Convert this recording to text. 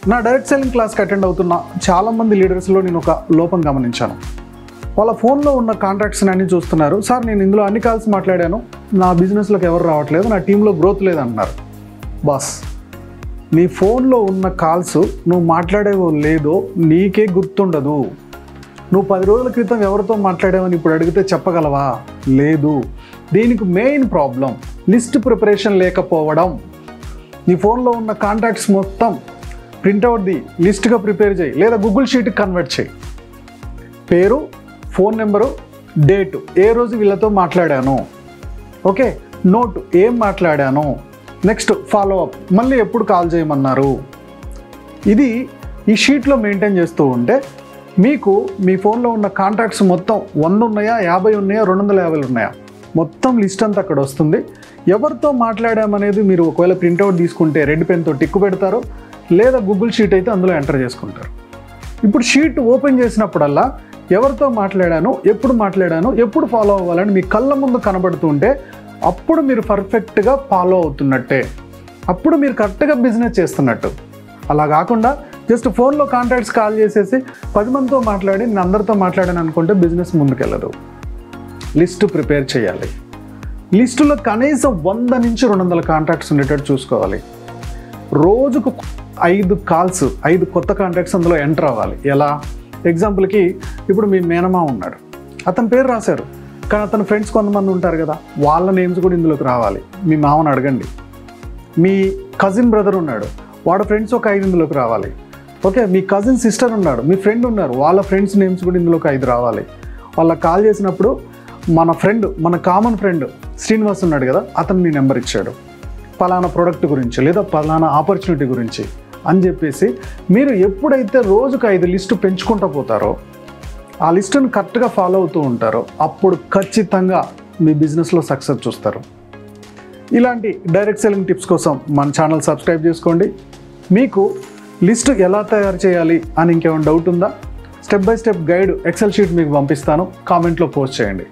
నా direct selling క్లాస్కి attend అవుతున్న చాలామంది లీడర్స్లో నేను ఒక లోపం గమనించాను. వాళ్ళ ఫోన్లో ఉన్న కాంట్రాక్ట్స్ని అన్నీ చూస్తున్నారు. సార్ నేను ఇందులో అన్ని కాల్స్ మాట్లాడాను, నా బిజినెస్లోకి ఎవరు రావట్లేదు, నా టీంలో గ్రోత్ లేదంటున్నారు. బాస్, నీ ఫోన్లో ఉన్న కాల్స్ నువ్వు మాట్లాడేవో లేదో నీకే గుర్తుండదు. నువ్వు 10 రోజుల క్రితం ఎవరితో మాట్లాడావని ఇప్పుడు అడిగితే చెప్పగలవా? లేదు. దీనికి మెయిన్ ప్రాబ్లం లిస్ట్ ప్రిపరేషన్ లేకపోవడం. నీ ఫోన్లో ఉన్న కాంటాక్ట్స్ మొత్తం ప్రింట్అవుట్ది లిస్ట్గా ప్రిపేర్ చేయి, లేదా గూగుల్ షీట్కి కన్వర్ట్ చేయి. పేరు, ఫోన్ నెంబరు, డేటు, ఏ రోజు వీళ్ళతో మాట్లాడాను, ఓకే, నోటు ఏం మాట్లాడాను, నెక్స్ట్ ఫాలోఅప్, మళ్ళీ ఎప్పుడు కాల్ చేయమన్నారు. ఇది ఈ షీట్లో మెయింటైన్ చేస్తూ ఉంటే మీకు మీ ఫోన్లో ఉన్న కాంటాక్ట్స్ మొత్తం 100 ఉన్నాయా, 50 ఉన్నాయా, 250 ఉన్నాయా, మొత్తం లిస్ట్ అంతా అక్కడ వస్తుంది. ఎవరితో మాట్లాడామనేది మీరు ఒకవేళ ప్రింట్అవుట్ తీసుకుంటే రెడ్ పెన్తో టిక్కు పెడతారు, లేదా గూగుల్ షీట్ అయితే అందులో ఎంటర్ చేసుకుంటారు. ఇప్పుడు షీట్ ఓపెన్ చేసినప్పుడల్లా ఎవరితో మాట్లాడాను, ఎప్పుడు ఫాలో అవ్వాలని మీ కళ్ళ ముందు కనబడుతుంటే అప్పుడు మీరు పర్ఫెక్ట్గా ఫాలో అవుతున్నట్టే, అప్పుడు మీరు కరెక్ట్గా బిజినెస్ చేస్తున్నట్టు. అలా కాకుండా జస్ట్ ఫోన్లో కాంటాక్ట్స్ కాల్ చేసేసి 10 మందితో మాట్లాడి నేను అందరితో మాట్లాడాను అనుకుంటే బిజినెస్ ముందుకెళ్ళదు. లిస్ట్ ప్రిపేర్ చేయాలి. లిస్టులో కనీసం 100 నుంచి 200 కాంటాక్ట్స్ ఉండేటట్టు చూసుకోవాలి. రోజుకు 5 కాల్స్, 5 కొత్త కాంటాక్ట్స్ అందులో ఎంటర్ అవ్వాలి. ఎలా? ఎగ్జాంపుల్కి ఇప్పుడు మీ మేనమా ఉన్నాడు, అతని పేరు రాశారు, కానీ అతని ఫ్రెండ్స్ కొంతమంది ఉంటారు కదా, వాళ్ళ నేమ్స్ కూడా ఇందులోకి రావాలి. మీ మామని అడగండి. మీ కజిన్ బ్రదర్ ఉన్నాడు, వాడు ఫ్రెండ్స్ ఒక 5 ఇందులోకి రావాలి. ఓకే, మీ కజిన్ సిస్టర్ ఉన్నాడు, మీ ఫ్రెండ్ ఉన్నారు, వాళ్ళ ఫ్రెండ్స్ నేమ్స్ కూడా ఇందులోకి 5 రావాలి. వాళ్ళకి కాల్ చేసినప్పుడు మన కామన్ ఫ్రెండ్ శ్రీనివాస్ ఉన్నాడు కదా, అతను మీ నెంబర్ ఇచ్చాడు, పలానా ప్రోడక్ట్ గురించి లేదా పలానా ఆపర్చునిటీ గురించి అని చెప్పేసి మీరు ఎప్పుడైతే రోజుకు 5 లిస్టు పెంచుకుంటూ పోతారో, ఆ లిస్టును కరెక్ట్గా ఫాలో అవుతూ ఉంటారో అప్పుడు ఖచ్చితంగా మీ బిజినెస్లో సక్సెస్ చూస్తారు. ఇలాంటి డైరెక్ట్ సెల్లింగ్ టిప్స్ కోసం మన ఛానల్ సబ్స్క్రైబ్ చేసుకోండి. మీకు లిస్టు ఎలా తయారు చేయాలి అని ఇంకేమైనా డౌట్ ఉందా? Step by step guide excel sheet మీకు పంపిస్తాను, కామెంట్లో పోస్ట్ చేయండి.